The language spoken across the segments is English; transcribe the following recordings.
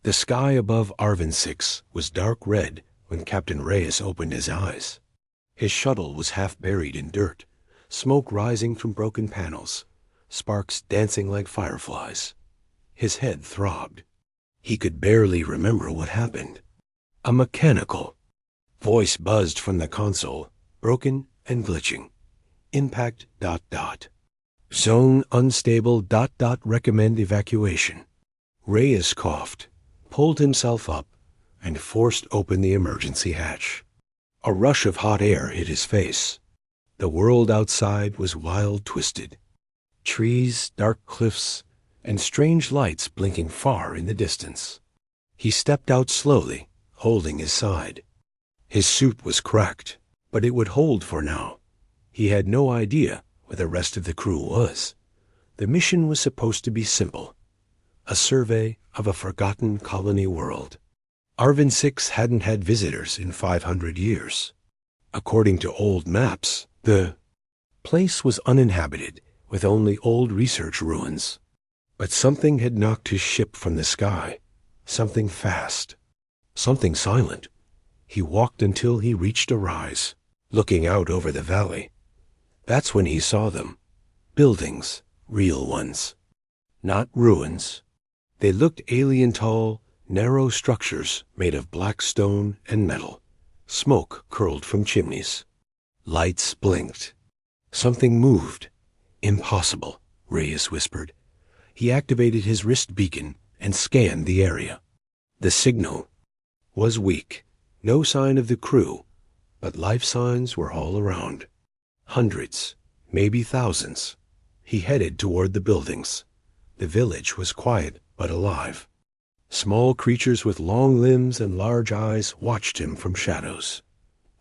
The sky above Arvin 6 was dark red when Captain Reyes opened his eyes. His shuttle was half buried in dirt, smoke rising from broken panels, sparks dancing like fireflies. His head throbbed. He could barely remember what happened. A mechanical voice buzzed from the console, broken and glitching. Impact ... Zone unstable ... recommend evacuation. Reyes coughed, pulled himself up, and forced open the emergency hatch. A rush of hot air hit his face. The world outside was wild twisted. Trees, dark cliffs, and strange lights blinking far in the distance. He stepped out slowly, holding his side. His suit was cracked, but it would hold for now. He had no idea where the rest of the crew was. The mission was supposed to be simple. A survey of a forgotten colony world. Arvin 6 hadn't had visitors in 500 years. According to old maps, the place was uninhabited, with only old research ruins. But something had knocked his ship from the sky. Something fast. Something silent. He walked until he reached a rise, looking out over the valley. That's when he saw them. Buildings, real ones. Not ruins. They looked alien tall, narrow structures made of black stone and metal. Smoke curled from chimneys. Lights blinked. Something moved. Impossible, Reyes whispered. He activated his wrist beacon and scanned the area. The signal was weak. No sign of the crew, but life signs were all around. Hundreds, maybe thousands. He headed toward the buildings. The village was quiet but alive. Small creatures with long limbs and large eyes watched him from shadows.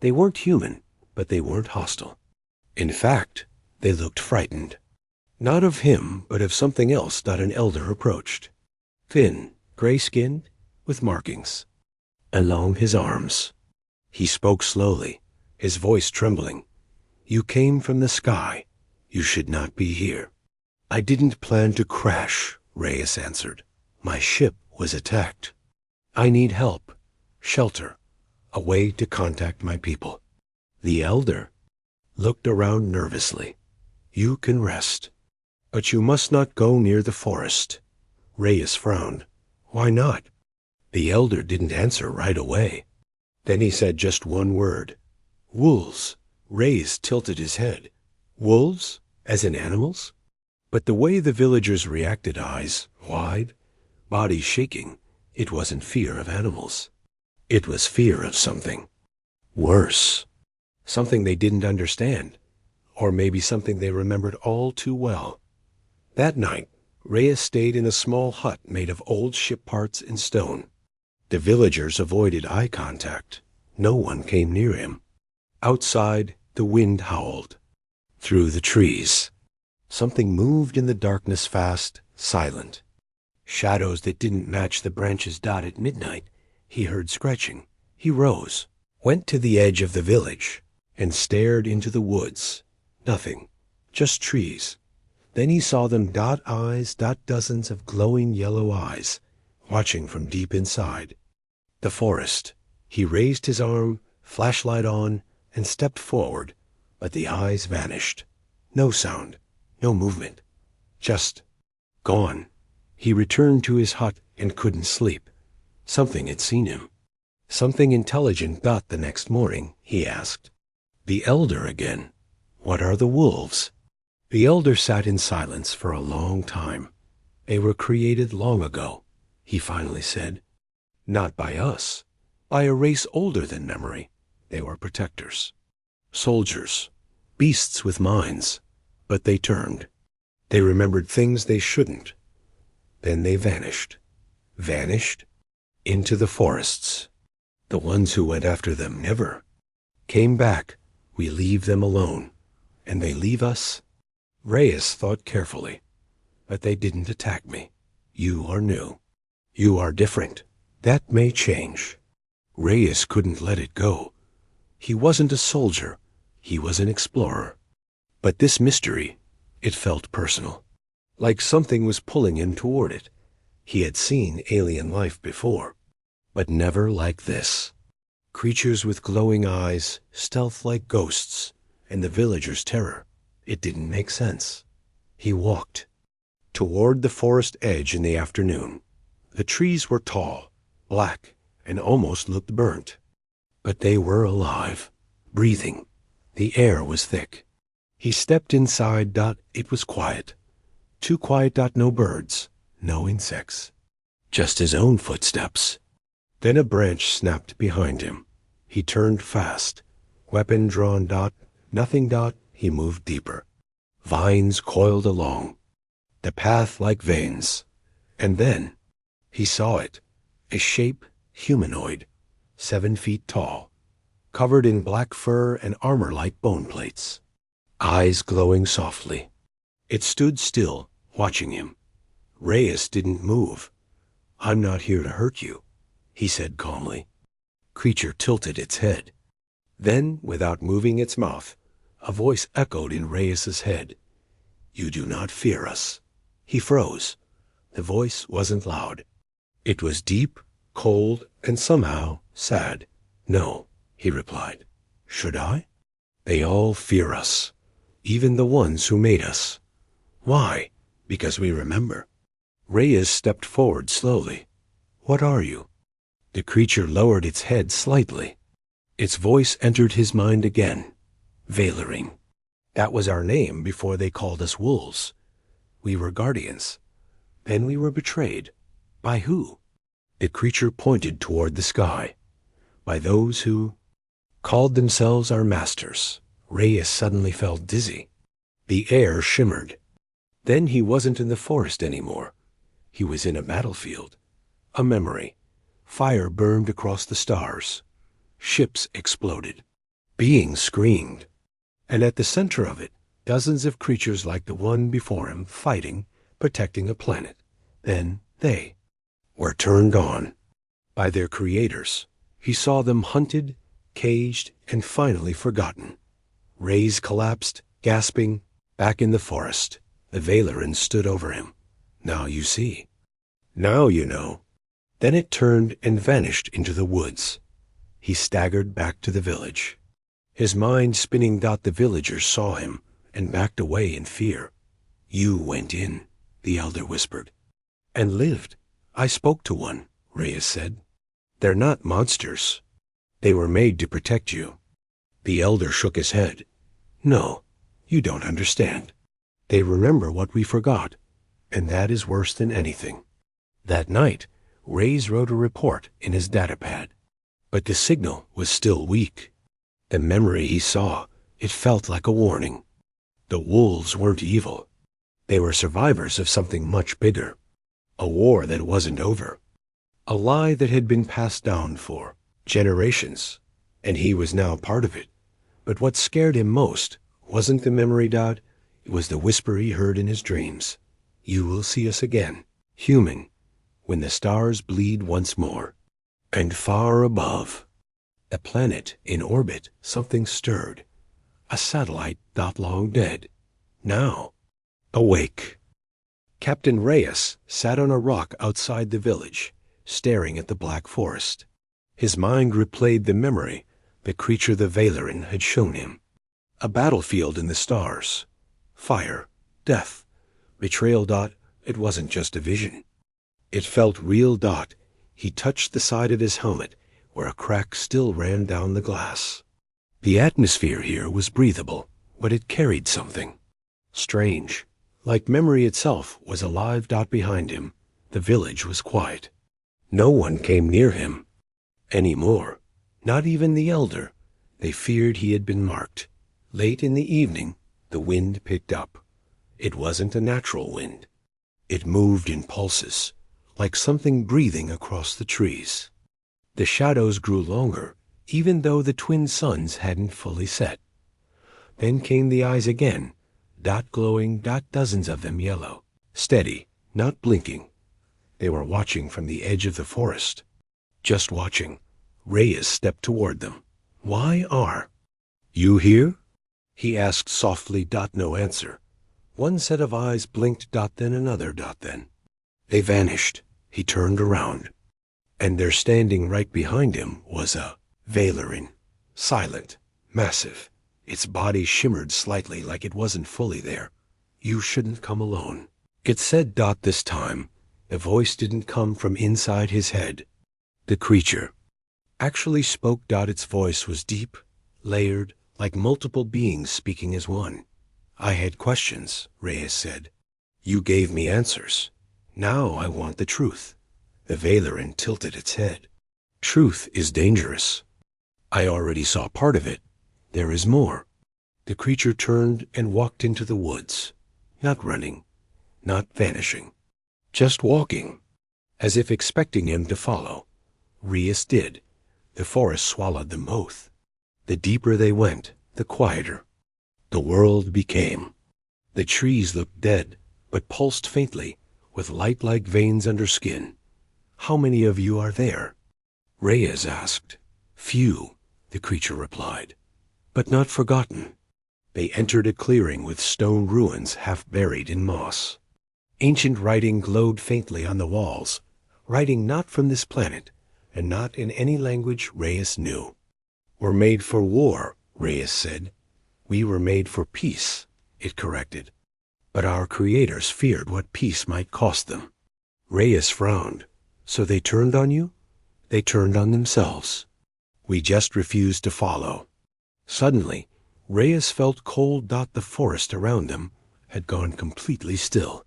They weren't human, but they weren't hostile. In fact, they looked frightened. Not of him, but of something else. An elder approached. Thin, gray-skinned, with markings along his arms. He spoke slowly, his voice trembling. You came from the sky. You should not be here. I didn't plan to crash, Reyes answered. My ship was attacked. I need help, shelter, a way to contact my people. The elder looked around nervously. You can rest, but you must not go near the forest. Reyes frowned. Why not? The elder didn't answer right away. Then he said just one word. Wolves. Reyes tilted his head. Wolves? As in animals? But the way the villagers reacted, eyes wide, bodies shaking, it wasn't fear of animals. It was fear of something worse. Something they didn't understand. Or maybe something they remembered all too well. That night, Reyes stayed in a small hut made of old ship parts and stone. The villagers avoided eye contact. No one came near him. Outside, the wind howled. Through the trees, something moved in the darkness fast, silent. Shadows that didn't match the branches at midnight. He heard scratching. He rose, went to the edge of the village, and stared into the woods. Nothing, just trees. Then he saw them eyes, dozens of glowing yellow eyes, watching from deep inside. The forest. He raised his arm, flashlight on, and stepped forward, but the eyes vanished. No sound, no movement. Just gone. He returned to his hut and couldn't sleep. Something had seen him. Something intelligent. The next morning, he asked. The elder again. What are the wolves? The elder sat in silence for a long time. They were created long ago, he finally said. Not by us. By a race older than memory. They were protectors. Soldiers. Beasts with minds. But they turned. They remembered things they shouldn't. Then they vanished. Vanished? Into the forests. The ones who went after them never came back. We leave them alone. And they leave us? Reyes thought carefully. But they didn't attack me. You are new. You are different. That may change. Reyes couldn't let it go. He wasn't a soldier. He was an explorer. But this mystery, it felt personal. Like something was pulling him toward it. He had seen alien life before, but never like this. Creatures with glowing eyes, stealth like ghosts, and the villagers' terror. It didn't make sense. He walked toward the forest edge in the afternoon. The trees were tall, black, and almost looked burnt. But they were alive, breathing. The air was thick. He stepped inside. It was quiet. Too quiet. No birds, no insects. Just his own footsteps. Then a branch snapped behind him. He turned fast. Weapon drawn. Nothing. He moved deeper. Vines coiled along, the path like veins. And then he saw it, a shape humanoid, 7 feet tall, covered in black fur and armor like bone plates, eyes glowing softly. It stood still, watching him. Reyes didn't move. "I'm not here to hurt you," he said calmly. Creature tilted its head. Then, without moving its mouth, a voice echoed in Reyes's head. "You do not fear us." He froze. The voice wasn't loud. It was deep, cold, and somehow sad. "No," he replied. "Should I? They all fear us, even the ones who made us." "Why?" "Because we remember." Reyes stepped forward slowly. "What are you?" The creature lowered its head slightly. Its voice entered his mind again. "Valerin. That was our name before they called us wolves. We were guardians. Then we were betrayed. By who?" The creature pointed toward the sky. "By those who called themselves our masters." Reyes suddenly felt dizzy. The air shimmered. Then he wasn't in the forest anymore. He was in a battlefield. A memory. Fire burned across the stars. Ships exploded. Beings screamed. And at the center of it, dozens of creatures like the one before him, fighting, protecting a planet. Then they were turned on by their creators. He saw them hunted, caged, and finally forgotten. Reyes collapsed, gasping, back in the forest. The Valerin stood over him. "Now you see. Now you know." Then it turned and vanished into the woods. He staggered back to the village. His mind spinning. The villagers saw him and backed away in fear. "You went in," the elder whispered. "And lived. I spoke to one," Reyes said. "They're not monsters. They were made to protect you." The elder shook his head. "No, you don't understand. They remember what we forgot, and that is worse than anything." That night, Reyes wrote a report in his datapad. But the signal was still weak. The memory he saw, it felt like a warning. The wolves weren't evil. They were survivors of something much bigger. A war that wasn't over. A lie that had been passed down for generations, and he was now part of it. But what scared him most wasn't the memory. It was the whisper he heard in his dreams. "You will see us again, human, when the stars bleed once more." And far above, a planet in orbit, something stirred. A satellite long dead, now awake. Captain Reyes sat on a rock outside the village, staring at the black forest. His mind replayed the memory the creature the Valerin had shown him. A battlefield in the stars. Fire, death, betrayal. It wasn't just a vision. It felt real. He touched the side of his helmet, where a crack still ran down the glass. The atmosphere here was breathable, but it carried something strange. Like memory itself was alive. Behind him, the village was quiet. No one came near him anymore, not even the elder. They feared he had been marked. Late in the evening, the wind picked up. It wasn't a natural wind. It moved in pulses, like something breathing across the trees. The shadows grew longer, even though the twin suns hadn't fully set. Then came the eyes again, glowing, dozens of them yellow, steady, not blinking. They were watching from the edge of the forest. Just watching. Reyes stepped toward them. "Why are you here?" he asked softly. No answer. One set of eyes blinked. Then another. Then they vanished. He turned around, and there standing right behind him was a Valerin, silent, massive. Its body shimmered slightly like it wasn't fully there. "You shouldn't come alone," it said. This time, the voice didn't come from inside his head. The creature actually spoke. Its voice was deep, layered, like multiple beings speaking as one. "I had questions," Reyes said. "You gave me answers. Now I want the truth." The Valerin tilted its head. "Truth is dangerous. I already saw part of it. There is more." The creature turned and walked into the woods, not running, not vanishing, just walking, as if expecting him to follow. Reyes did. The forest swallowed them both. The deeper they went, the quieter the world became. The trees looked dead, but pulsed faintly, with light like veins under skin. "How many of you are there?" Reyes asked. "Few," the creature replied, "but not forgotten." They entered a clearing with stone ruins half buried in moss. Ancient writing glowed faintly on the walls, writing not from this planet, and not in any language Reyes knew. "We're made for war," Reyes said. "We were made for peace," it corrected. "But our creators feared what peace might cost them." Reyes frowned. "So they turned on you?" "They turned on themselves. We just refused to follow." Suddenly, Reyes felt cold. The forest around them had gone completely still.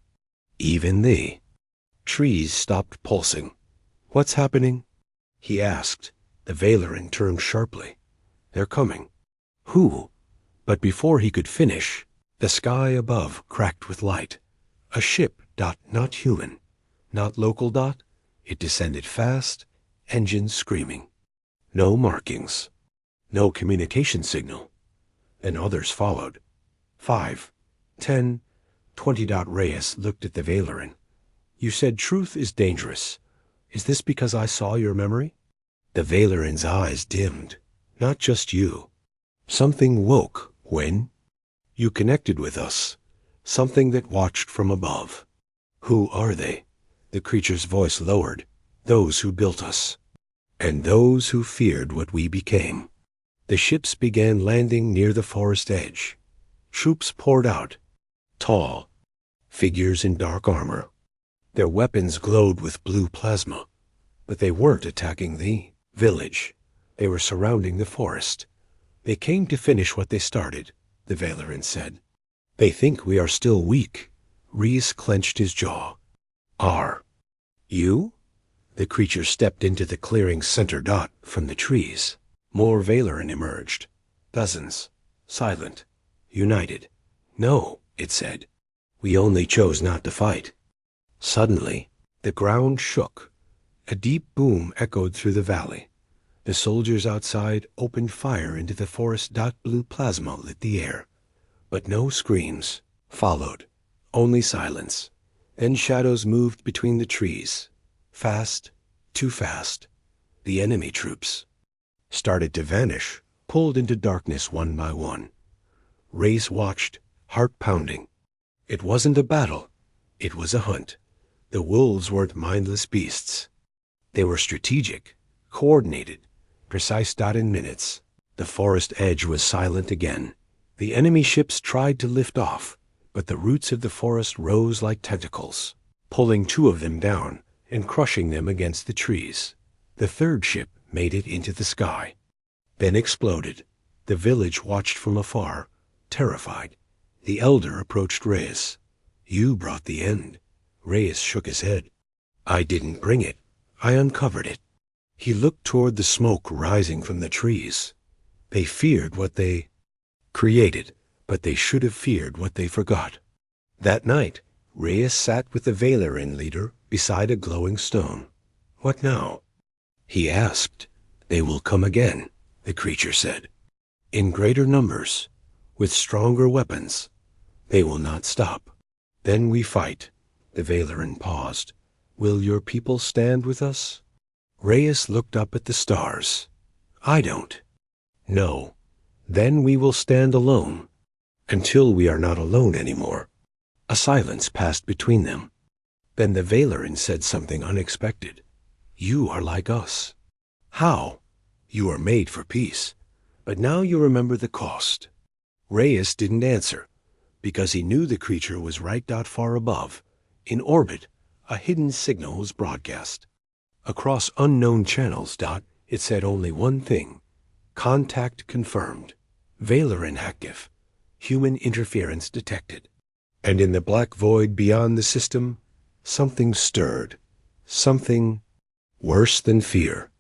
Even the trees stopped pulsing. "What's happening?" he asked. The Valerin turned sharply. "They're coming." "Who?" But before he could finish, the sky above cracked with light. A ship. Not human, not local. It descended fast, engines screaming. No markings, no communication signal. And others followed. 5, 10, 20. Reyes looked at the Valerin. "You said truth is dangerous. Is this because I saw your memory?" The Valerin's eyes dimmed. "Not just you. Something woke when you connected with us. Something that watched from above." "Who are they?" The creature's voice lowered. "Those who built us. And those who feared what we became." The ships began landing near the forest edge. Troops poured out. Tall figures in dark armor. Their weapons glowed with blue plasma. But they weren't attacking the village. They were surrounding the forest. "They came to finish what they started," the Valerin said. "They think we are still weak." Reyes clenched his jaw. "Are you?" The creature stepped into the clearing's center. From the trees, more Valerin emerged. Dozens. Silent. United. "No," it said. "We only chose not to fight." Suddenly, the ground shook. A deep boom echoed through the valley. The soldiers outside opened fire into the forest. Blue plasma lit the air. But no screams followed. Only silence. Then shadows moved between the trees. Fast, too fast. The enemy troops started to vanish, pulled into darkness one by one. Reyes watched, heart pounding. It wasn't a battle. It was a hunt. The wolves weren't mindless beasts. They were strategic, coordinated, precise. In minutes, the forest edge was silent again. The enemy ships tried to lift off, but the roots of the forest rose like tentacles, pulling 2 of them down and crushing them against the trees. The third ship made it into the sky, then exploded. The village watched from afar, terrified. The elder approached Reyes. "You brought the end." Reyes shook his head. "I didn't bring it. I uncovered it." He looked toward the smoke rising from the trees. They feared what they created, but they should have feared what they forgot. That night, Reyes sat with the Valerin leader beside a glowing stone. "What now?" he asked. "They will come again," the creature said. "In greater numbers, with stronger weapons. They will not stop. Then we fight." The Valerin paused. "Will your people stand with us?" Reyes looked up at the stars. "I don't." "No. Then we will stand alone, until we are not alone anymore." A silence passed between them. Then the Valerin said something unexpected. You are like us. How? You are made for peace. But now you remember the cost. Reyes didn't answer, because he knew the creature was right dot far above. In orbit, a hidden signal was broadcast. Across unknown channels, it said only one thing. Contact confirmed. Valerin active. Human interference detected. And in the black void beyond the system, something stirred. Something worse than fear.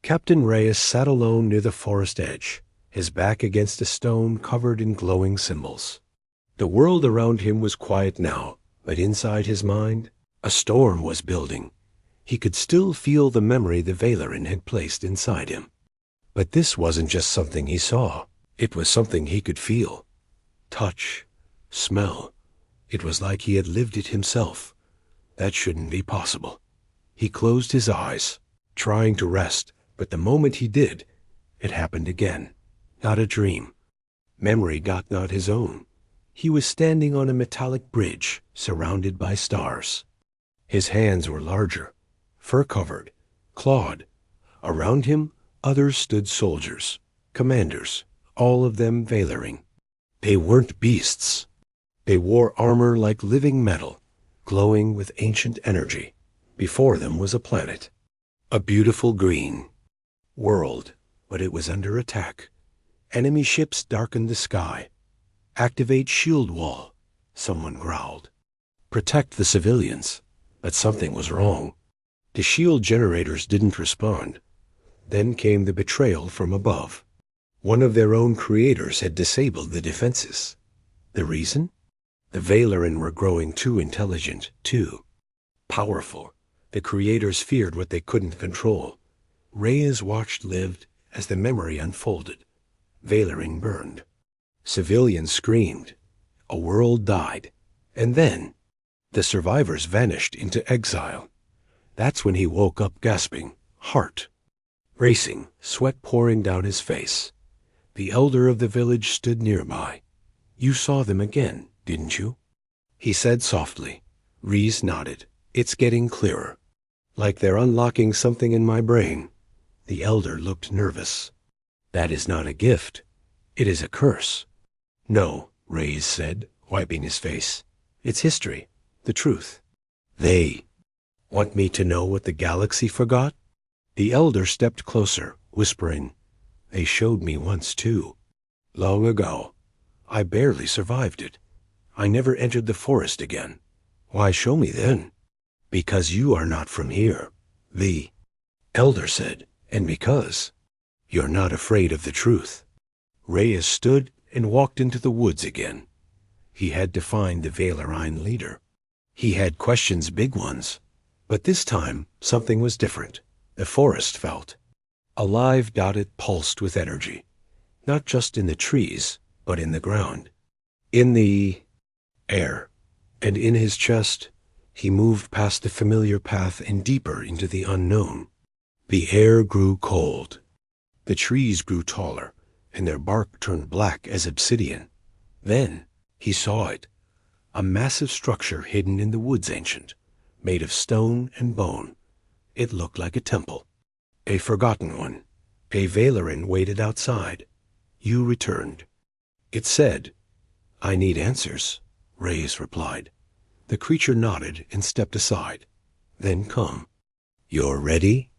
Captain Reyes sat alone near the forest edge, his back against a stone covered in glowing symbols. The world around him was quiet now, but inside his mind, a storm was building. He could still feel the memory the Valerin had placed inside him. But this wasn't just something he saw. It was something he could feel. Touch. Smell. It was like he had lived it himself. That shouldn't be possible. He closed his eyes, trying to rest, but the moment he did, it happened again. Not a dream. Memory got not his own. He was standing on a metallic bridge, surrounded by stars. His hands were larger, fur-covered, clawed. Around him, others stood soldiers, commanders, all of them Valerin. They weren't beasts. They wore armor like living metal, glowing with ancient energy. Before them was a planet, a beautiful green world, but it was under attack. Enemy ships darkened the sky. Activate shield wall, someone growled. Protect the civilians, but something was wrong. The shield generators didn't respond. Then came the betrayal from above. One of their own creators had disabled the defenses. The reason? The Valerin were growing too intelligent, too powerful. The creators feared what they couldn't control. Reyes watched lived as the memory unfolded. Valerin burned. Civilians screamed. A world died. And then, the survivors vanished into exile. That's when he woke up gasping, heart racing, sweat pouring down his face. The elder of the village stood nearby. You saw them again, didn't you? He said softly. Reyes nodded. It's getting clearer. Like they're unlocking something in my brain. The elder looked nervous. That is not a gift. It is a curse. No, Reyes said, wiping his face. It's history, the truth. They want me to know what the galaxy forgot? The elder stepped closer, whispering, They showed me once too. Long ago. I barely survived it. I never entered the forest again. Why show me then? Because you are not from here, the elder said, and because you're not afraid of the truth. Reyes stood and walked into the woods again. He had to find the Valerin leader. He had questions, big ones. But this time, something was different. The forest felt alive. It pulsed with energy, not just in the trees, but in the ground, in the air, and in his chest. He moved past the familiar path and deeper into the unknown. The air grew cold. The trees grew taller, and their bark turned black as obsidian. Then he saw it, a massive structure hidden in the woods ancient, made of stone and bone. It looked like a temple, a forgotten one. A Valerin waited outside. You returned. It said, I need answers, Reyes replied. The creature nodded and stepped aside. Then come. You're ready?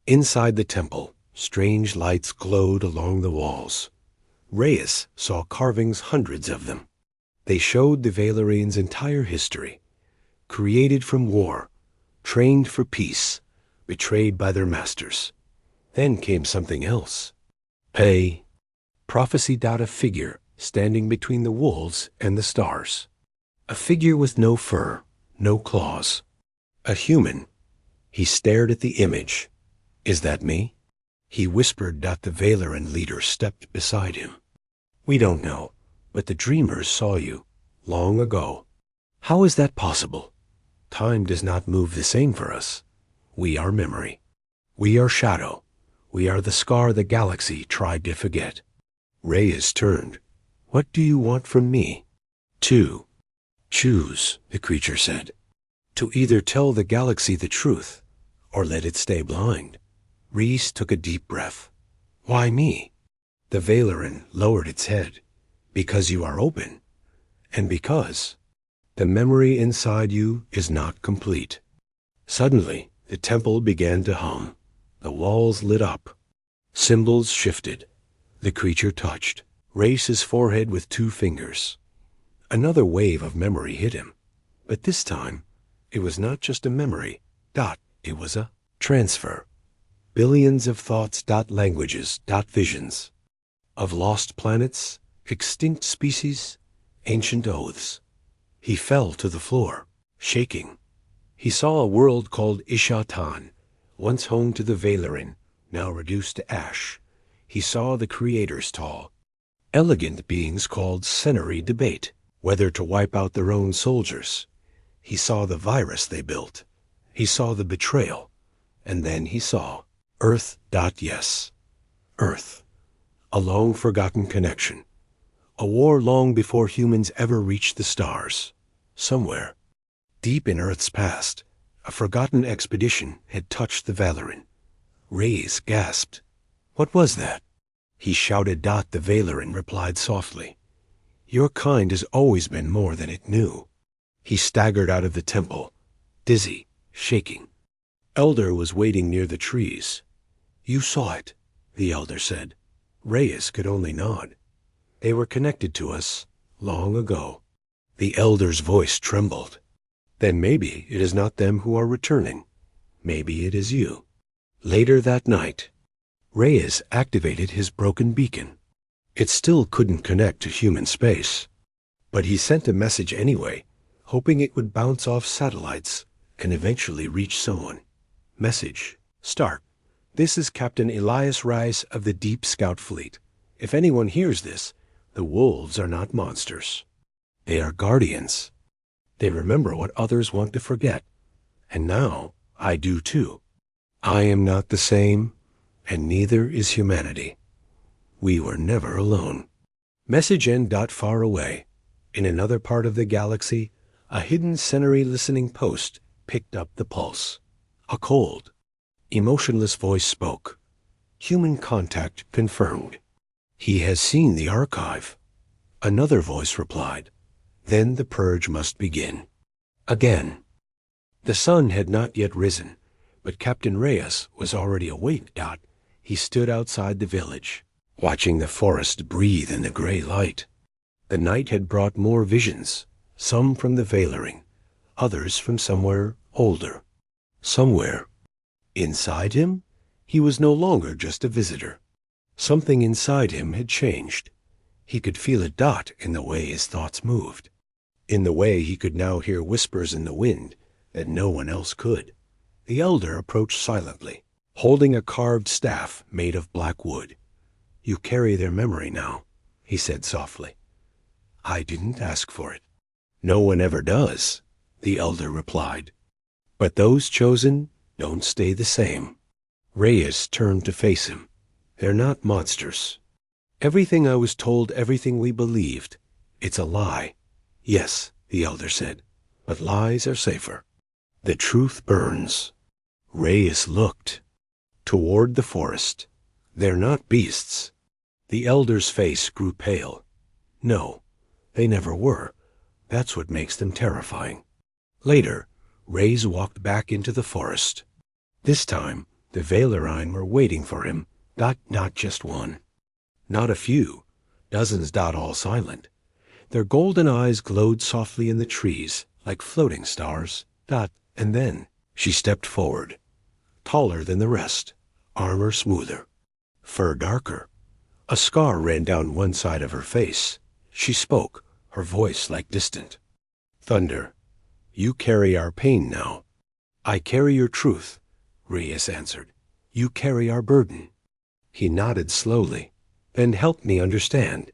Inside the temple, strange lights glowed along the walls. Reyes saw carvings, hundreds of them. They showed the Valerin's entire history, created from war, trained for peace, betrayed by their masters. Then came something else. Prophecy. A figure standing between the wolves and the stars. A figure with no fur, no claws. A human. He stared at the image. Is that me? He whispered. The Valerin leader stepped beside him. We don't know, but the dreamers saw you, long ago. How is that possible? Time does not move the same for us. We are memory. We are shadow. We are the scar the galaxy tried to forget. Reyes turned. What do you want from me? Choose, the creature said. To either tell the galaxy the truth, or let it stay blind. Rhys took a deep breath. Why me? The Valerin lowered its head. Because you are open, and because the memory inside you is not complete. Suddenly, the temple began to hum. The walls lit up. Symbols shifted. The creature touched Rhys's forehead with 2 fingers. Another wave of memory hit him. But this time, it was not just a memory. It was a transfer. Billions of thoughts. Languages. Visions. Of lost planets, extinct species, ancient oaths. He fell to the floor, shaking. He saw a world called Ishatan, once home to the Valerin, now reduced to ash. He saw the creators tall, elegant beings called Senary debate whether to wipe out their own soldiers. He saw the virus they built. He saw the betrayal. And then he saw Earth. Yes. Earth. A long-forgotten connection. A war long before humans ever reached the stars. Somewhere, deep in Earth's past, a forgotten expedition had touched the Valerin. Rhys gasped. What was that? He shouted. The Valerin replied softly. Your kind has always been more than it knew. He staggered out of the temple, dizzy, shaking. Elder was waiting near the trees. You saw it, the Elder said. Rhys could only nod. They were connected to us long ago. The Elder's voice trembled. Then maybe it is not them who are returning. Maybe it is you. Later that night, Rhys activated his broken beacon. It still couldn't connect to human space. But he sent a message anyway, hoping it would bounce off satellites and eventually reach someone. Message. Start. This is Captain Elias Rhys of the Deep Scout Fleet. If anyone hears this, the wolves are not monsters. They are guardians. They remember what others want to forget. And now, I do too. I am not the same, and neither is humanity. We were never alone. Message end. Far away, in another part of the galaxy, a hidden Senary listening post picked up the pulse. A cold, emotionless voice spoke. Human contact confirmed. He has seen the archive. Another voice replied. Then the purge must begin. Again. The sun had not yet risen, but Captain Reyes was already awake. He stood outside the village, watching the forest breathe in the gray light. The night had brought more visions, some from the Valerin, others from somewhere older. Somewhere. Inside him, he was no longer just a visitor. Something inside him had changed. He could feel it. In the way his thoughts moved. In the way he could now hear whispers in the wind that no one else could. The Elder approached silently, holding a carved staff made of black wood. You carry their memory now, he said softly. I didn't ask for it. No one ever does, the Elder replied. But those chosen don't stay the same. Reyes turned to face him. They're not monsters. Everything I was told, everything we believed, it's a lie. Yes, the Elder said, but lies are safer. The truth burns. Reyes looked toward the forest. They're not beasts. The Elder's face grew pale. No, they never were. That's what makes them terrifying. Later, Reyes walked back into the forest. This time, the Valerin were waiting for him. Not just one. Not a few. Dozens. All silent. Their golden eyes glowed softly in the trees, like floating stars. And then she stepped forward. Taller than the rest. Armor smoother. Fur darker. A scar ran down one side of her face. She spoke, her voice like distant. Thunder. You carry our pain now. I carry your truth, Reyes answered. You carry our burden. He nodded slowly. Then help me understand.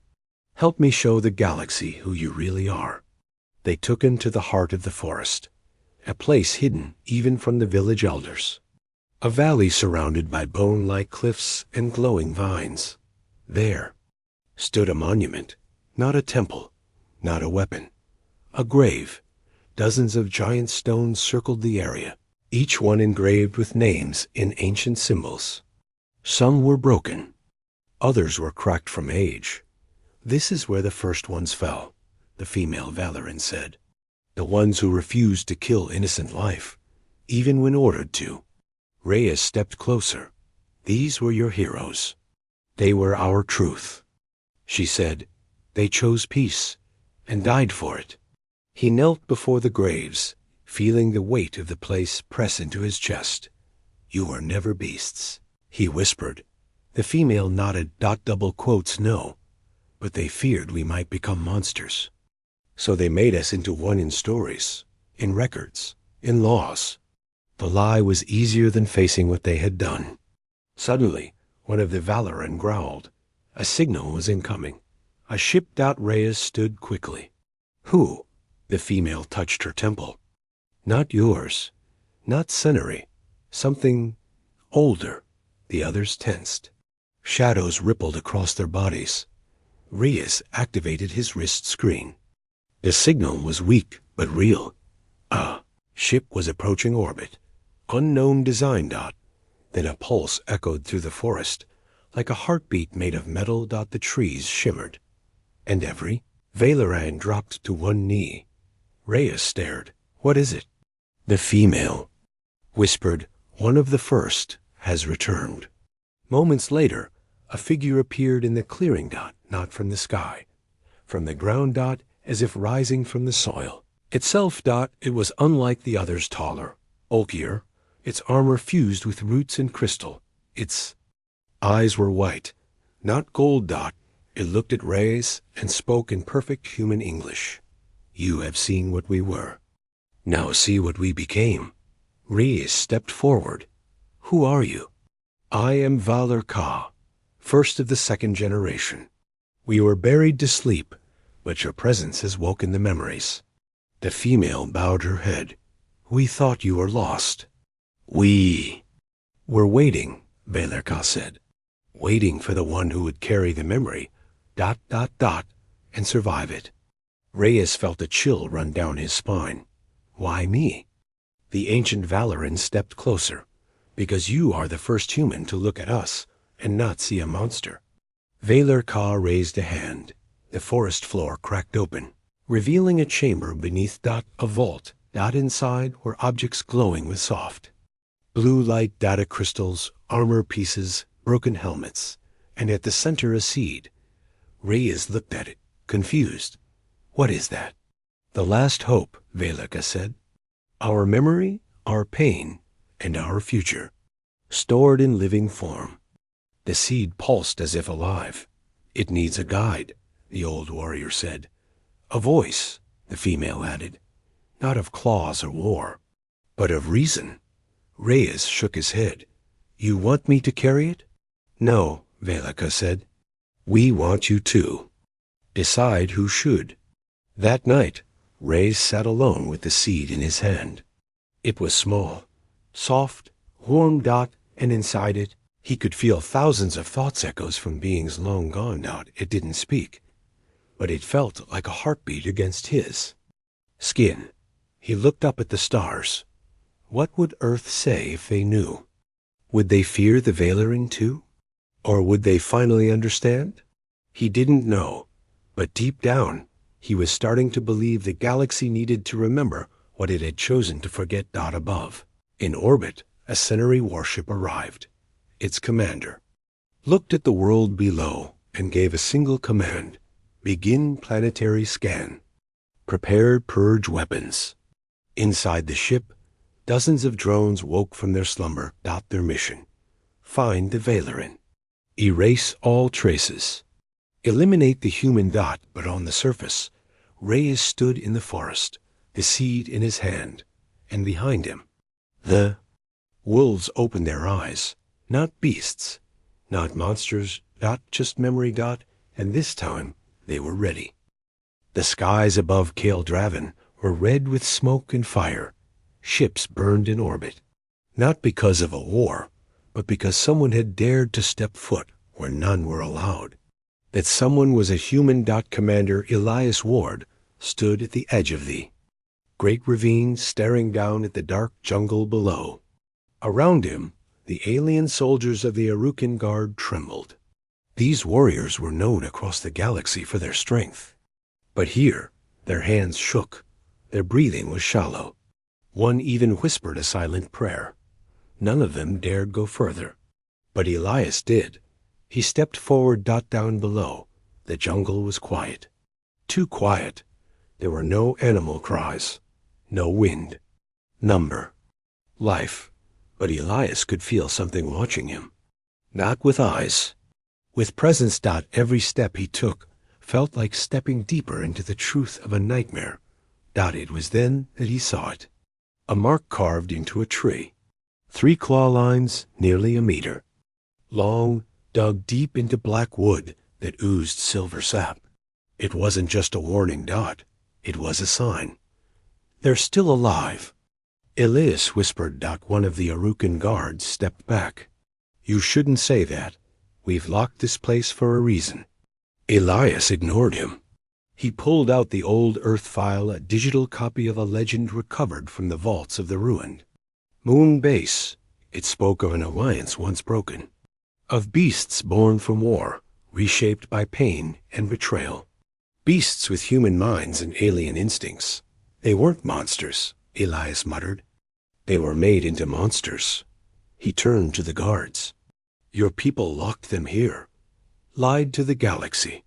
Help me show the galaxy who you really are. They took him to the heart of the forest, a place hidden even from the village elders. A valley surrounded by bone-like cliffs and glowing vines. There stood a monument, not a temple, not a weapon. A grave, Dozens of giant stones circled the area, each one engraved with names in ancient symbols. Some were broken. Others were cracked from age. "This is where the first ones fell," the female Valoran said. "The ones who refused to kill innocent life, even when ordered to." Reyes stepped closer. "These were your heroes. They were our truth." She said, "They chose peace and died for it." He knelt before the graves, feeling the weight of the place press into his chest. "You were never beasts," he whispered. The female nodded. Double quotes, "No, but they feared we might become monsters. So they made us into one in stories, in records, in laws." The lie was easier than facing what they had done. Suddenly, one of the Valoran growled. A signal was incoming. A ship. Reyes stood quickly. "Who?" The female touched her temple. "Not yours. Not Senary. Something older." The others tensed. Shadows rippled across their bodies. Reyes activated his wrist screen. The signal was weak, but real. A ship was approaching orbit. Unknown design. Then a pulse echoed through the forest, like a heartbeat made of metal. The trees shimmered. "And every?" Valoran dropped to one knee. Reyes stared. "What is it?" The female whispered, "One of the first has returned." Moments later, a figure appeared in the clearing. Not from the sky. From the ground. As if rising from the soil. Itself. It was unlike the others, taller, bulkier, its armor fused with roots and crystal. Its eyes were white, not gold. It looked at Reyes and spoke in perfect human English. "You have seen what we were. Now see what we became." Reyes stepped forward. "Who are you?" "I am Valar Ka, first of the second generation. We were buried to sleep, but your presence has woken the memories." The female bowed her head. "We thought you were lost." "We were waiting," Valar Ka said. "Waiting for the one who would carry the memory, ... and survive it." Reyes felt a chill run down his spine. "Why me?" The ancient Valoran stepped closer. "Because you are the first human to look at us and not see a monster." Valar Ka raised a hand. The forest floor cracked open, revealing a chamber beneath. A vault. Inside were objects glowing with soft blue light. Data crystals, armor pieces, broken helmets, and at the center a seed. Reyes looked at it, confused. "What is that?" "The last hope," Valar Ka said. "Our memory, our pain, and our future, stored in living form." The seed pulsed as if alive. "It needs a guide," the old warrior said. "A voice," the female added. "Not of claws or war, but of reason." Reyes shook his head. "You want me to carry it?" "No," Valar Ka said. "We want you to decide who should." That night, Reyes sat alone with the seed in his hand. It was small, soft, warm. And inside it, he could feel thousands of thoughts echoes from beings long gone. It didn't speak, but it felt like a heartbeat against his skin. He looked up at the stars. What would Earth say if they knew? Would they fear the Valoran too? Or would they finally understand? He didn't know, but deep down, he was starting to believe the galaxy needed to remember what it had chosen to forget. Above, in orbit, a Senary warship arrived. Its commander looked at the world below and gave a single command: begin planetary scan. Prepared purge weapons. Inside the ship, dozens of drones woke from their slumber. Their mission: find the Valoran. Erase all traces. Eliminate the human. But on the surface, Reyes stood in the forest, the seed in his hand, and behind him, the wolves opened their eyes. Not beasts, not monsters. Just memory. And this time, they were ready. The skies above Kale Draven were red with smoke and fire. Ships burned in orbit. Not because of a war, but because someone had dared to step foot where none were allowed. That someone was a human. Commander Elias Ward stood at the edge of the great ravines staring down at the dark jungle below. Around him, the alien soldiers of the Arukan Guard trembled. These warriors were known across the galaxy for their strength. But here, their hands shook, their breathing was shallow. One even whispered a silent prayer. None of them dared go further. But Elias did. He stepped forward. Down below, the jungle was quiet. Too quiet. There were no animal cries, no wind, number, life. But Elias could feel something watching him. Not with eyes, with presence. Every step he took felt like stepping deeper into the truth of a nightmare. It was then that he saw it. A mark carved into a tree. 3 claw lines, nearly a meter. Long, dug deep into black wood that oozed silver sap. It wasn't just a warning. It was a sign. They're still alive. Elias whispered. One of the Arukan guards stepped back. You shouldn't say that. We've locked this place for a reason. Elias ignored him. He pulled out the old Earth file, a digital copy of a legend recovered from the vaults of the ruined Moon Base. It spoke of an alliance once broken, of beasts born from war, reshaped by pain and betrayal. Beasts with human minds and alien instincts. They weren't monsters, Elias muttered. They were made into monsters. He turned to the guards. Your people locked them here, lied to the galaxy.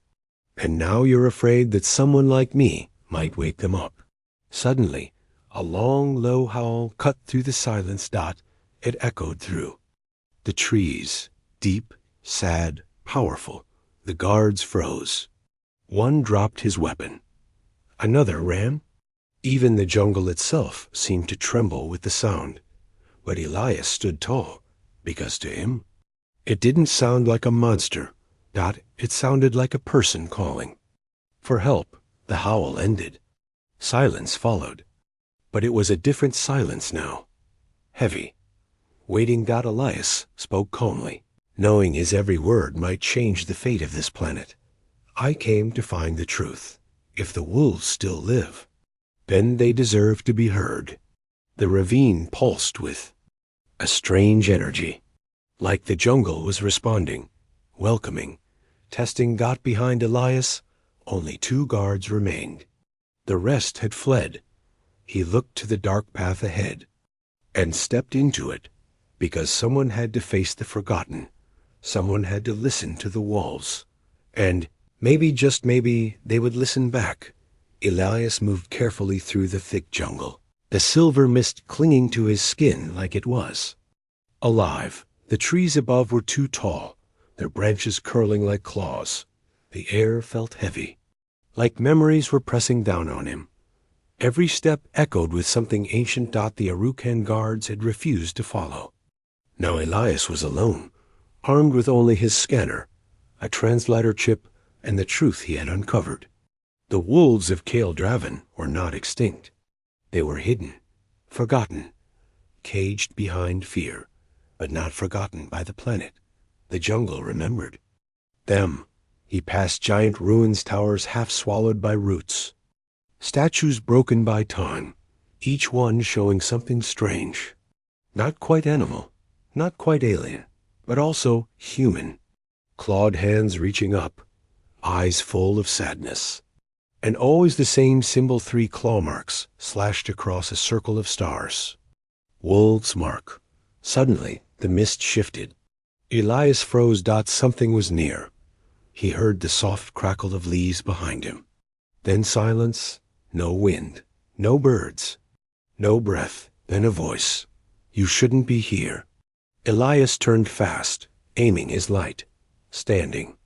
And now you're afraid that someone like me might wake them up. Suddenly, a long, low howl cut through the silence. It echoed through the trees, deep, sad, powerful. The guards froze. One dropped his weapon. Another ran. Even the jungle itself seemed to tremble with the sound. But Elias stood tall, because to him, it didn't sound like a monster. It sounded like a person calling. For help. The howl ended. Silence followed. But it was a different silence now. Heavy. Waiting. Elias spoke calmly, knowing his every word might change the fate of this planet. I came to find the truth. If the wolves still live, then they deserve to be heard. The ravine pulsed with a strange energy, like the jungle was responding, welcoming, testing. Behind Elias, only 2 guards remained. The rest had fled. He looked to the dark path ahead and stepped into it, because someone had to face the forgotten. Someone had to listen to the walls. And maybe, just maybe, they would listen back. Elias moved carefully through the thick jungle, the silver mist clinging to his skin like it was alive. The trees above were too tall, their branches curling like claws. The air felt heavy, like memories were pressing down on him. Every step echoed with something ancient. The Arukan guards had refused to follow. Now Elias was alone, armed with only his scanner, a translator chip, and the truth he had uncovered. The wolves of Kale Draven were not extinct. They were hidden, forgotten, caged behind fear, but not forgotten by the planet. The jungle remembered them. He passed giant ruins, towers half swallowed by roots, statues broken by time, each one showing something strange. Not quite animal, not quite alien, but also human. Clawed hands reaching up, eyes full of sadness. And always the same symbol, 3 claw marks slashed across a circle of stars. Wolves' mark. Suddenly, the mist shifted. Elias froze. Something was near. He heard the soft crackle of leaves behind him. Then silence, no wind, no birds, no breath, then a voice. You shouldn't be here. Elias turned fast, aiming his light. Standing.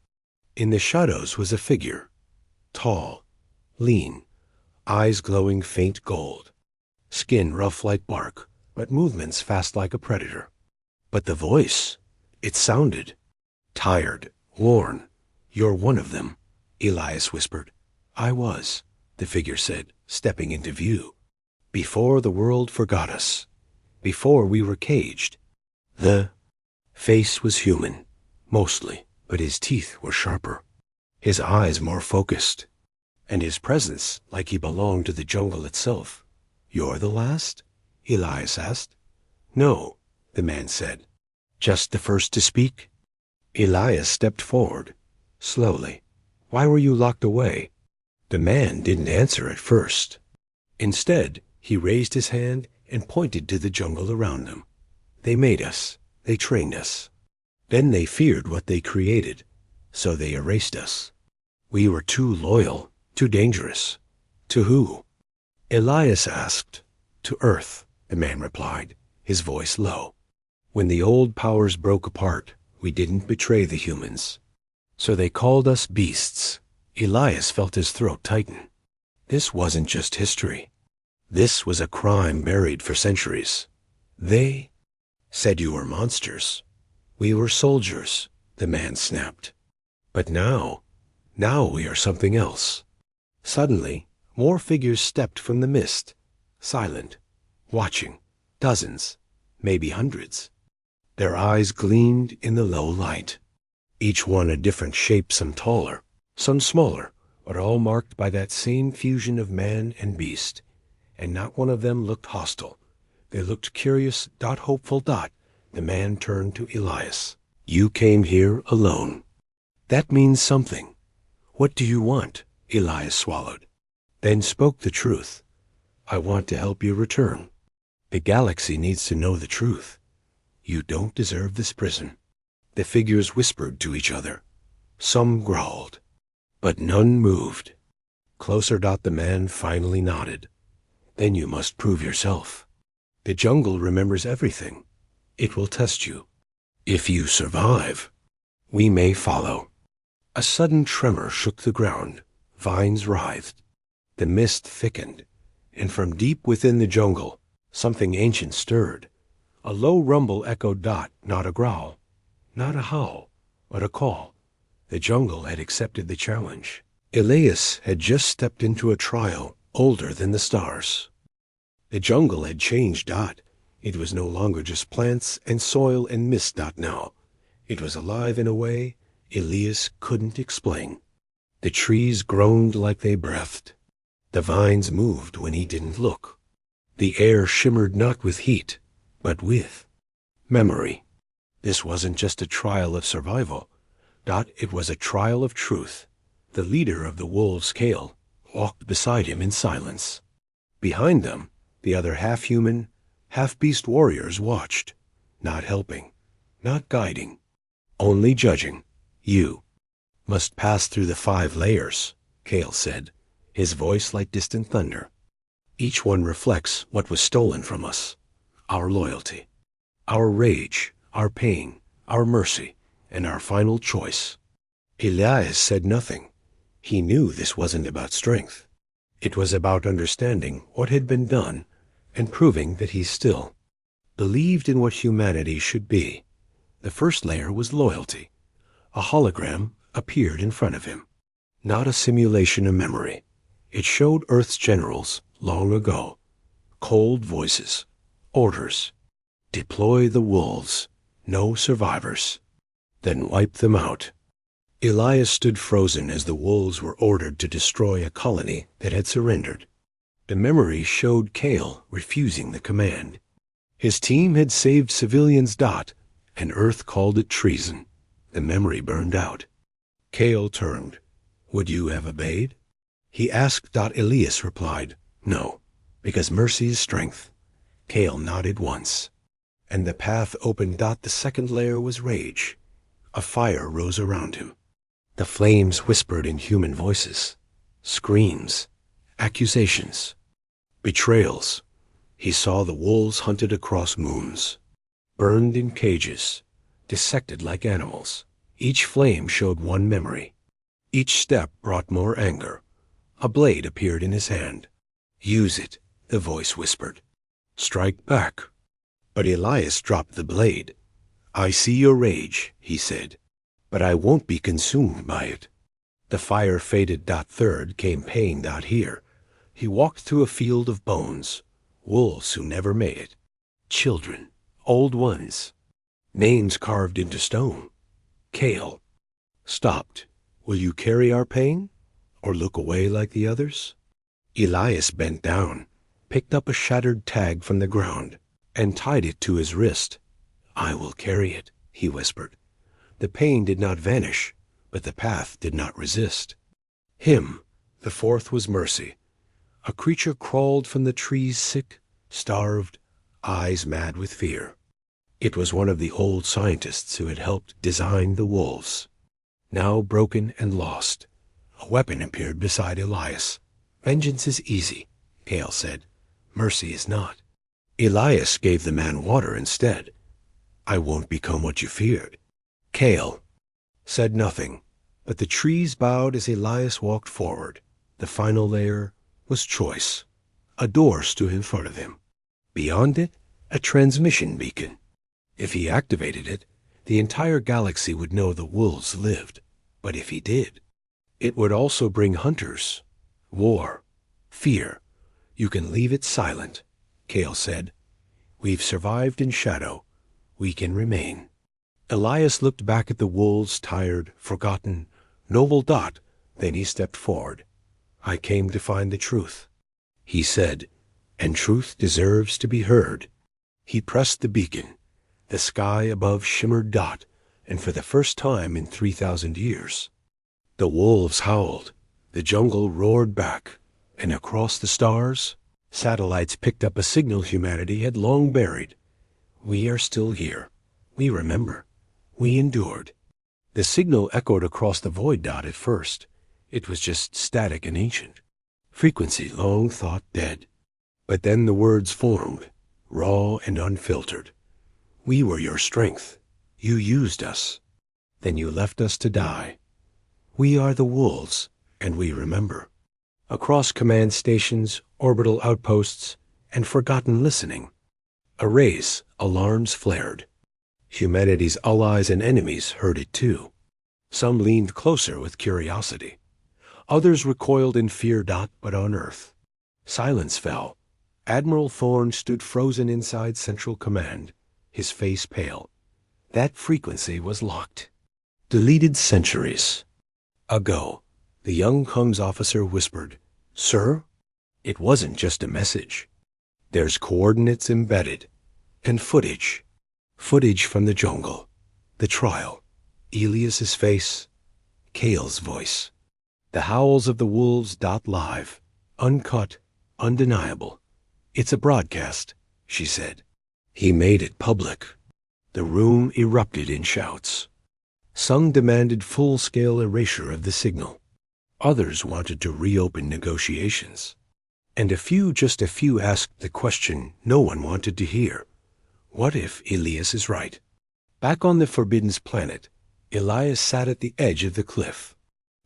In the shadows was a figure. Tall, lean, eyes glowing faint gold. Skin rough like bark, but movements fast like a predator. But the voice, it sounded tired, worn. You're one of them, Elias whispered. I was, the figure said, stepping into view. Before the world forgot us. Before we were caged. The face was human, mostly, but his teeth were sharper. His eyes more focused. And his presence like he belonged to the jungle itself. You're the last? Elias asked. No, the man said. Just the first to speak? Elias stepped forward, slowly. Why were you locked away? The man didn't answer at first. Instead, he raised his hand and pointed to the jungle around them. They made us. They trained us. Then they feared what they created, so they erased us. We were too loyal, too dangerous. To who? Elias asked. To Earth, the man replied, his voice low. When the old powers broke apart, we didn't betray the humans. So they called us beasts. Elias felt his throat tighten. This wasn't just history. This was a crime buried for centuries. They said you were monsters. We were soldiers, the man snapped. But now we are something else. Suddenly, more figures stepped from the mist, silent, watching, dozens, maybe hundreds. Their eyes gleamed in the low light. Each one a different shape, some taller, some smaller, but all marked by that same fusion of man and beast. And not one of them looked hostile. They looked curious, hopeful. The man turned to Elias. You came here alone. That means something. What do you want? Elias swallowed, then spoke the truth. I want to help you return. The galaxy needs to know the truth. You don't deserve this prison. The figures whispered to each other. Some growled, but none moved. Closer. The man finally nodded. Then you must prove yourself. The jungle remembers everything. It will test you. If you survive, we may follow. A sudden tremor shook the ground. Vines writhed. The mist thickened, and from deep within the jungle, something ancient stirred. A low rumble echoed. Not a growl, not a howl, but a call. The jungle had accepted the challenge. Elias had just stepped into a trial older than the stars. The jungle had changed. It was no longer just plants and soil and mist. Now, it was alive in a way Elias couldn't explain. The trees groaned like they breathed. The vines moved when he didn't look. The air shimmered not with heat, but with memory. This wasn't just a trial of survival. It was a trial of truth. The leader of the wolves, Kale, walked beside him in silence. Behind them, the other half-human, half-beast warriors watched, not helping, not guiding, only judging. You must pass through the 5 layers, Kale said, his voice like distant thunder. Each one reflects what was stolen from us, our loyalty, our rage, our pain, our mercy, and our final choice. Elias said nothing. He knew this wasn't about strength. It was about understanding what had been done and proving that he still believed in what humanity should be. The first layer was loyalty. A hologram appeared in front of him, not a simulation of memory. It showed Earth's generals long ago. Cold voices, orders. Deploy the wolves, no survivors. Then wipe them out. Elias stood frozen as the wolves were ordered to destroy a colony that had surrendered. The memory showed Kale refusing the command. His team had saved civilians. And Earth called it treason. The memory burned out. Kale turned. Would you have obeyed? He asked. Elias replied, no, because mercy is strength. Kale nodded once. And the path opened. The second layer was rage. A fire rose around him. The flames whispered in human voices. Screams, accusations, betrayals. He saw the wolves hunted across moons, burned in cages, dissected like animals. Each flame showed one memory. Each step brought more anger. A blade appeared in his hand. Use it, the voice whispered. Strike back. But Elias dropped the blade. I see your rage, he said, but I won't be consumed by it. The fire faded. Third came pain. Here. He walked through a field of bones, wolves who never made it, children, old ones, names carved into stone. Kale stopped. Will you carry our pain, or look away like the others? Elias bent down. picked up a shattered tag from the ground, and tied it to his wrist. "I will carry it," he whispered. The pain did not vanish, but the path did not resist. Him, the fourth, was Mercy. A creature crawled from the trees, sick, starved, eyes mad with fear. It was one of the old scientists who had helped design the wolves. Now broken and lost, a weapon appeared beside Elias. "Vengeance is easy," Kale said. "Mercy is not." Elias gave the man water instead. "I won't become what you feared." Kale said nothing, but the trees bowed as Elias walked forward. The final layer was choice. A door stood in front of him. Beyond it, a transmission beacon. If he activated it, the entire galaxy would know the wolves lived. But if he did, it would also bring hunters, war, fear. "You can leave it silent," Kale said. "We've survived in shadow. We can remain." Elias looked back at the wolves' tired, forgotten, noble dot. Then he stepped forward. "I came to find the truth," he said, "and truth deserves to be heard." He pressed the beacon. The sky above shimmered dot, and for the first time in 3,000 years. The wolves howled. The jungle roared back, and across the stars, satellites picked up a signal humanity had long buried. "We are still here. We remember. We endured." The signal echoed across the void dot at first. It was just static and ancient. Frequency long thought dead. But then the words formed, raw and unfiltered. "We were your strength. You used us. Then you left us to die. We are the wolves, and we remember." Across command stations, orbital outposts, and forgotten listening, arrays, alarms flared. Humanity's allies and enemies heard it too. Some leaned closer with curiosity. Others recoiled in fear. But on Earth, silence fell. Admiral Thorne stood frozen inside Central Command, his face pale. That frequency was locked. Deleted centuries ago, the young comms officer whispered, "Sir?" It wasn't just a message. "There's coordinates embedded, and footage. Footage from the jungle, the trial, Elias's face, Kale's voice. The howls of the wolves. Live, uncut, undeniable. It's a broadcast," she said. He made it public. The room erupted in shouts. Some demanded full-scale erasure of the signal. Others wanted to reopen negotiations. And just a few asked the question no one wanted to hear. What if Elias is right? Back on the Forbidden's planet, Elias sat at the edge of the cliff.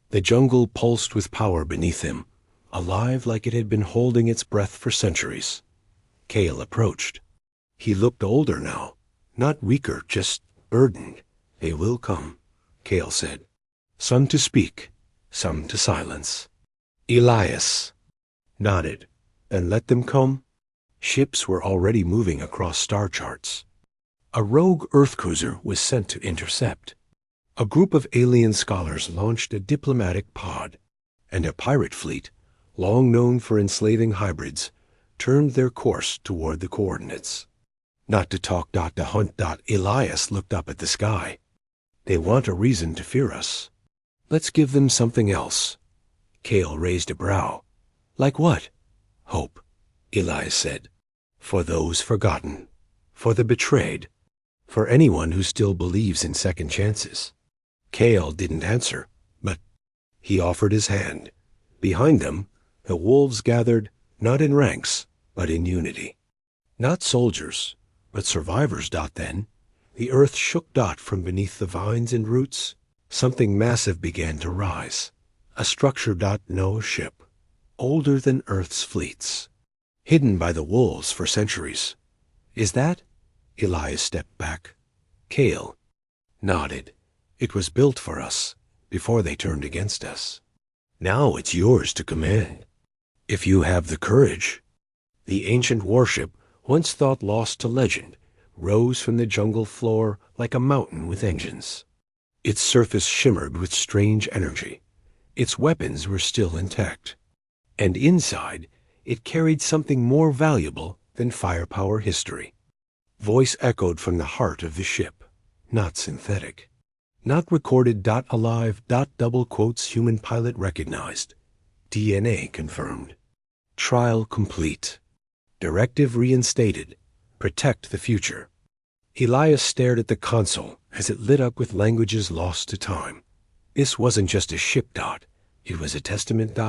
The jungle pulsed with power beneath him, alive like it had been holding its breath for centuries. Kale approached. He looked older now, not weaker, just burdened. "They will come," Kale said. "Some to speak, some to silence." Elias nodded. "And let them come." Ships were already moving across star charts. A rogue Earth cruiser was sent to intercept. A group of alien scholars launched a diplomatic pod, and a pirate fleet, long known for enslaving hybrids, turned their course toward the coordinates. "Not to talk. To hunt. Elias looked up at the sky. "They want a reason to fear us. Let's give them something else." Kale raised a brow. "Like what?" "Hope," Elias said. "For those forgotten. For the betrayed. For anyone who still believes in second chances." Kale didn't answer, but he offered his hand. Behind them, the wolves gathered, not in ranks, but in unity. Not soldiers, but survivors. Then, the earth shook. From beneath the vines and roots, something massive began to rise. A structure. No ship. Older than Earth's fleets. Hidden by the wolves for centuries. "Is that?" Elias stepped back. Kale nodded. "It was built for us, before they turned against us. Now it's yours to command, if you have the courage." The ancient warship, once thought lost to legend, rose from the jungle floor like a mountain with engines. Its surface shimmered with strange energy. Its weapons were still intact. And inside, It carried something more valuable than firepower history. Voice echoed from the heart of the ship. Not synthetic. Not recorded. Alive. Double quotes. Human pilot recognized. DNA confirmed. Trial complete. Directive reinstated. Protect the future. Elias stared at the console as it lit up with languages lost to time. This wasn't just a ship. It was a testament.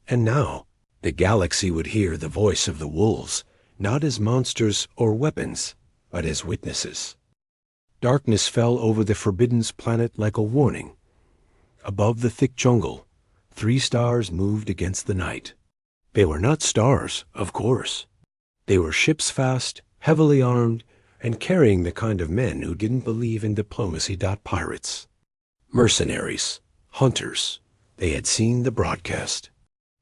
And now the galaxy would hear the voice of the wolves, not as monsters or weapons, but as witnesses. Darkness fell over the Forbidden's planet like a warning. Above the thick jungle, 3 stars moved against the night. They were not stars, of course. They were ships fast, heavily armed, and carrying the kind of men who didn't believe in diplomacy. Pirates. Mercenaries. Hunters. They had seen the broadcast.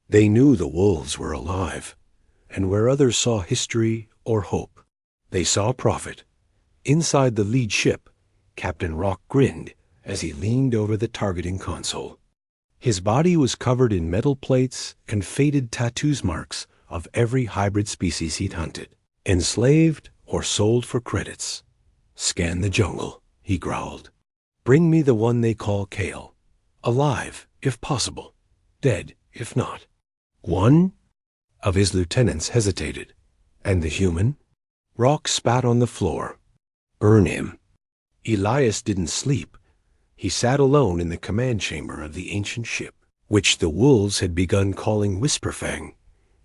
They knew the wolves were alive, and where others saw history or hope, they saw profit. Inside the lead ship, Captain Rock grinned as he leaned over the targeting console. His body was covered in metal plates and faded tattoos marks of every hybrid species he'd hunted, enslaved or sold for credits. "Scan the jungle," he growled. "Bring me the one they call Kale. Alive, if possible. Dead, if not." One of his lieutenants hesitated. "And the human?" Rock spat on the floor. "Burn him." Elias didn't sleep. He sat alone in the command chamber of the ancient ship, which the wolves had begun calling Whisperfang.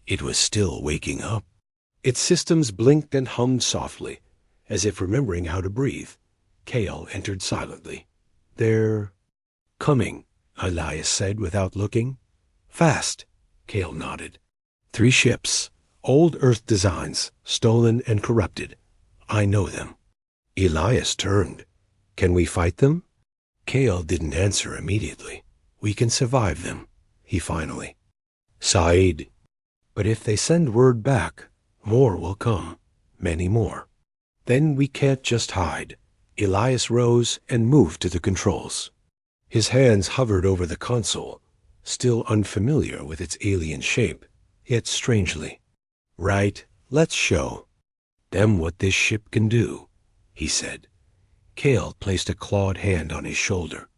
It was still waking up. Its systems blinked and hummed softly, as if remembering how to breathe. Kale entered silently. "They're coming," Elias said without looking. "Fast." Kale nodded. 3 ships, old Earth designs, stolen and corrupted. I know them. Elias turned. "Can we fight them?" Kale didn't answer immediately. "We can survive them," he finally. "Sighed. But if they send word back, more will come. Many more. Then we can't just hide." Elias rose and moved to the controls. His hands hovered over the console, still unfamiliar with its alien shape, yet strangely. "Right, let's show them what this ship can do," he said. Kale placed a clawed hand on his shoulder.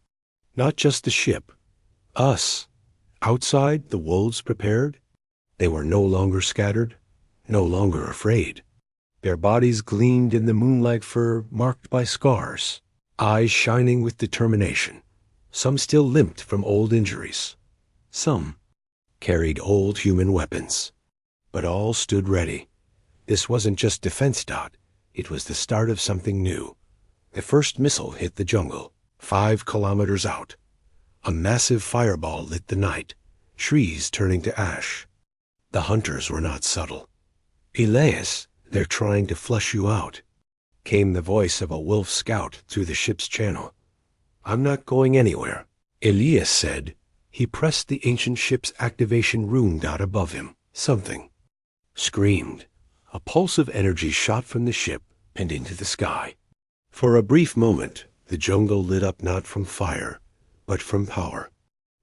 "Not just the ship. Us." Outside, the wolves prepared. They were no longer scattered, no longer afraid. Their bodies gleamed in the moonlight fur marked by scars, eyes shining with determination. Some still limped from old injuries. Some carried old human weapons. But all stood ready. This wasn't just defense. It was the start of something new. The first missile hit the jungle, 5 kilometers out. A massive fireball lit the night, trees turning to ash. The hunters were not subtle. "Elias, they're trying to flush you out," came the voice of a wolf scout through the ship's channel. "I'm not going anywhere," Elias said. He pressed the ancient ship's activation rune dot above him. Something screamed. A pulse of energy shot from the ship and into the sky. For a brief moment, the jungle lit up not from fire, but from power.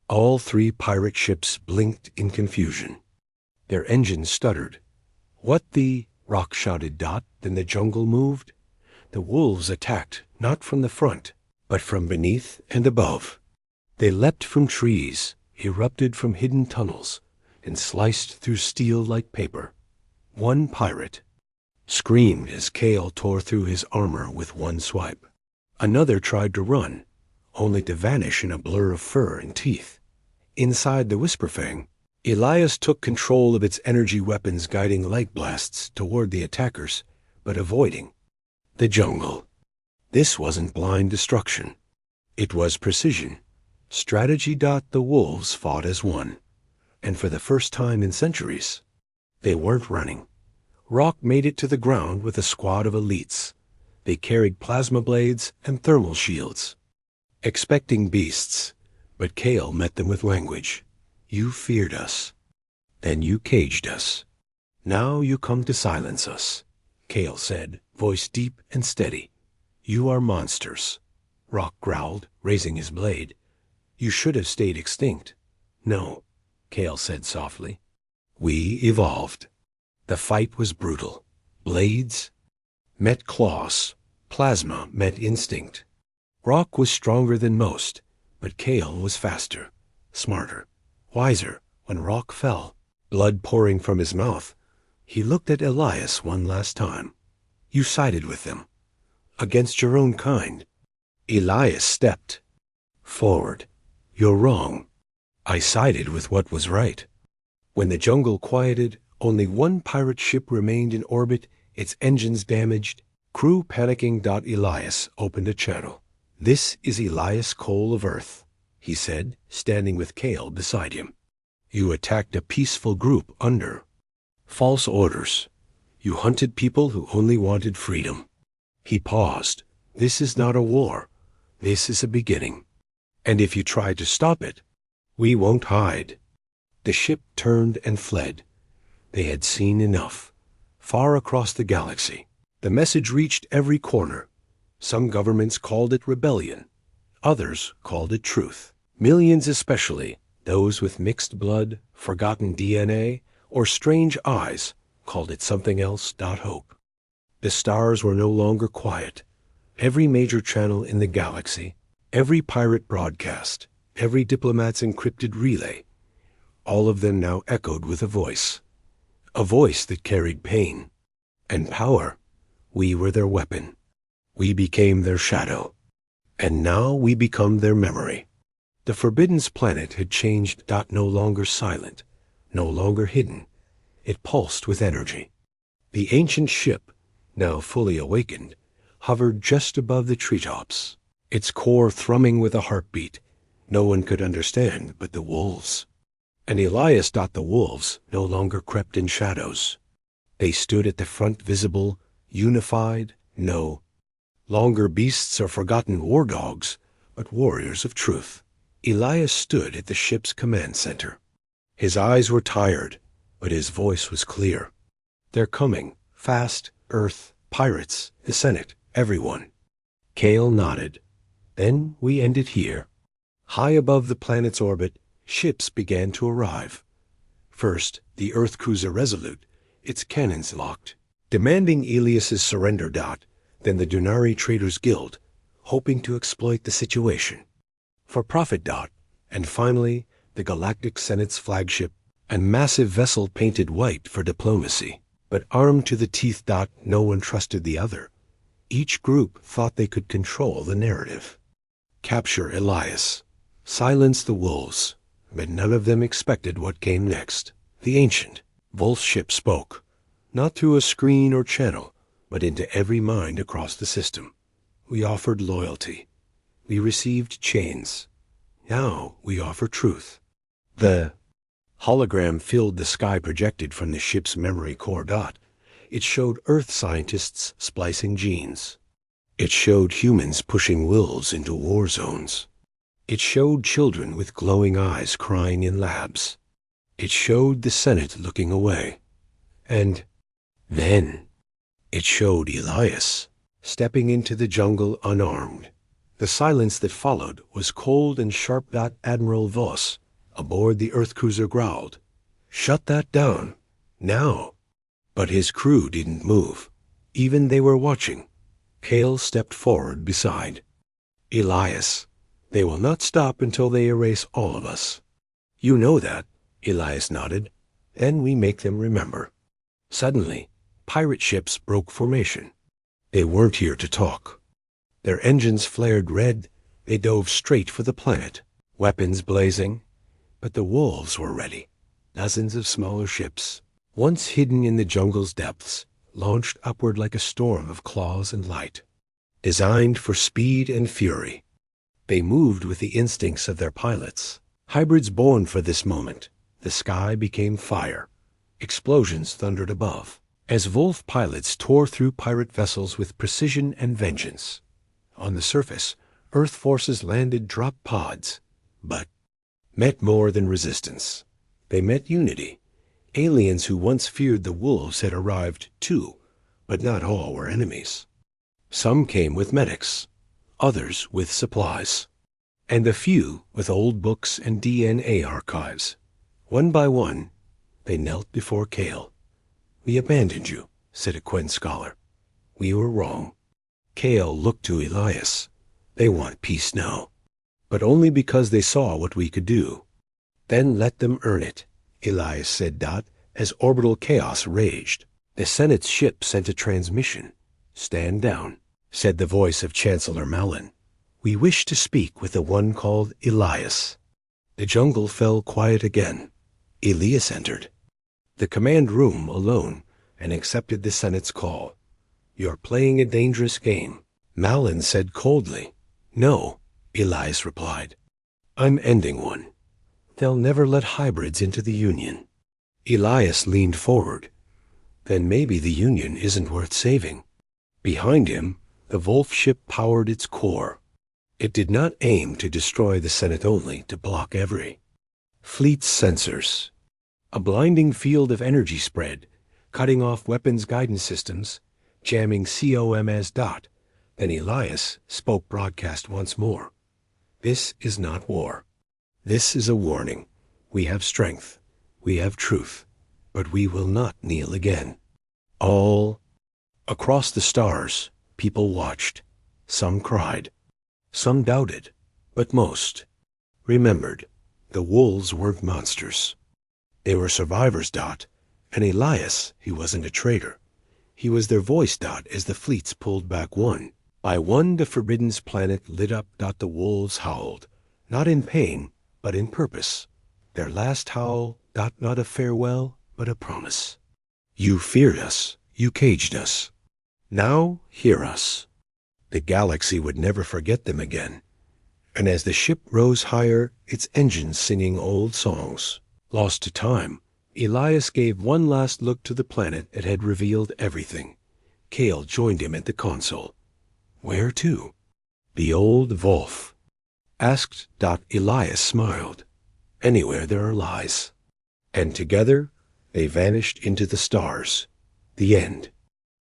All 3 pirate ships blinked in confusion. Their engines stuttered. "What the—" Rock shouted. Then the jungle moved. The wolves attacked, not from the front, but from beneath and above. They leapt from trees, erupted from hidden tunnels, and sliced through steel like paper. One pirate screamed as Kale tore through his armor with one swipe. Another tried to run, only to vanish in a blur of fur and teeth. Inside the Whisperfang, Elias took control of its energy weapons, guiding light blasts toward the attackers, but avoiding the jungle. This wasn't blind destruction. It was precision. Strategy. The wolves fought as one. And for the first time in centuries, they weren't running. Rock made it to the ground with a squad of elites. They carried plasma blades and thermal shields, expecting beasts, but Kale met them with language. "You feared us. Then you caged us. Now you come to silence us," Kale said, voice deep and steady. "You are monsters." Rock growled, raising his blade. "You should have stayed extinct." "No," Kale said softly. We evolved. The fight was brutal. Blades met claws. Plasma met instinct. Rock was stronger than most, but Kale was faster, smarter, wiser. When Rock fell, blood pouring from his mouth, he looked at Elias one last time. You sided with them. Against your own kind. Elias stepped forward. You're wrong. I sided with what was right. When the jungle quieted, only one pirate ship remained in orbit, its engines damaged. Crew panicking. Elias opened a channel. This is Elias Cole of Earth, he said, standing with Kale beside him. You attacked a peaceful group under false orders. You hunted people who only wanted freedom. He paused. This is not a war. This is a beginning. And if you try to stop it, we won't hide. The ship turned and fled. They had seen enough. Far across the galaxy, the message reached every corner. Some governments called it rebellion. Others called it truth. Millions, especially those with mixed blood, forgotten DNA, or strange eyes, called it something else. Hope. The stars were no longer quiet. Every major channel in the galaxy, every pirate broadcast, every diplomat's encrypted relay, all of them now echoed with a voice that carried pain and power. We were their weapon. We became their shadow. And now we become their memory. The Forbidden's planet had changed. No longer silent, no longer hidden. It pulsed with energy. The ancient ship, now fully awakened, hovered just above the treetops, its core thrumming with a heartbeat no one could understand but the wolves. And Elias. The wolves no longer crept in shadows. They stood at the front, visible, unified, no longer beasts or forgotten war dogs, but warriors of truth. Elias stood at the ship's command center. His eyes were tired, but his voice was clear. They're coming, fast, Earth, pirates, the Senate, everyone. Kale nodded. Then we ended here. High above the planet's orbit, ships began to arrive. First, the Earth cruiser Resolute, its cannons locked, demanding Elias's surrender. Then the Dunari Traders Guild, hoping to exploit the situation for profit. And finally, the Galactic Senate's flagship, a massive vessel painted white for diplomacy, but armed to the teeth. No one trusted the other. Each group thought they could control the narrative. Capture Elias. Silence the wolves. But none of them expected what came next. The ancient Wolf ship spoke, not through a screen or channel, but into every mind across the system. We offered loyalty. We received chains. Now we offer truth. The hologram filled the sky projected from the ship's memory core. It showed Earth scientists splicing genes. It showed humans pushing wolves into war zones. It showed children with glowing eyes crying in labs. It showed the Senate looking away. And then it showed Elias stepping into the jungle unarmed. The silence that followed was cold and sharp. Admiral Voss, aboard the Earth cruiser, growled, "Shut that down, now." But his crew didn't move. Even they were watching. Kale stepped forward beside Elias. "They will not stop until they erase all of us." "You know that," Elias nodded. "Then we make them remember." Suddenly, pirate ships broke formation. They weren't here to talk. Their engines flared red. They dove straight for the planet, weapons blazing. But the wolves were ready. Dozens of smaller ships, once hidden in the jungle's depths, launched upward like a storm of claws and light, designed for speed and fury. They moved with the instincts of their pilots, hybrids born for this moment. The sky became fire. Explosions thundered above, as Wolf pilots tore through pirate vessels with precision and vengeance. On the surface, Earth forces landed drop pods, but met more than resistance. They met unity. Aliens who once feared the wolves had arrived too, but not all were enemies. Some came with medics, others with supplies, and a few with old books and DNA archives. One by one, They knelt before Kale. "We abandoned you," said a Quen scholar. "We were wrong." Kale looked to Elias. "They want peace now, but only because they saw what we could do." "Then let them earn it," Elias said. As orbital chaos raged, the Senate's ship sent a transmission. "Stand down," said the voice of Chancellor Malin. "We wish to speak with the one called Elias." The jungle fell quiet again. Elias entered the command room alone and accepted the Senate's call. "You're playing a dangerous game," Malin said coldly. "No," Elias replied. "I'm ending one. They'll never let hybrids into the Union." Elias leaned forward. "Then maybe the Union isn't worth saving." Behind him, the Wolf ship powered its core. It did not aim to destroy the Senate only, to block every fleet's sensors. A blinding field of energy spread, cutting off weapons guidance systems, jamming COMS. Then Elias spoke broadcast once more. "This is not war. This is a warning. We have strength. We have truth. But we will not kneel again." All across the stars, people watched. Some cried. Some doubted. But most remembered. The wolves weren't monsters. They were survivors. And Elias, he wasn't a traitor. He was their voice. As the fleets pulled back one by one, the Forbidden's planet lit up. The wolves howled, not in pain, but in purpose. Their last howl. Not a farewell, but a promise. "You feared us. You caged us. Now hear us." The galaxy would never forget them again. And as the ship rose higher, its engines singing old songs, lost to time, Elias gave one last look to the planet that had revealed everything. Kale joined him at the console. "Where to?" "The old Wolf asked." Elias smiled. "Anywhere there are lies." And together they vanished into the stars. The end.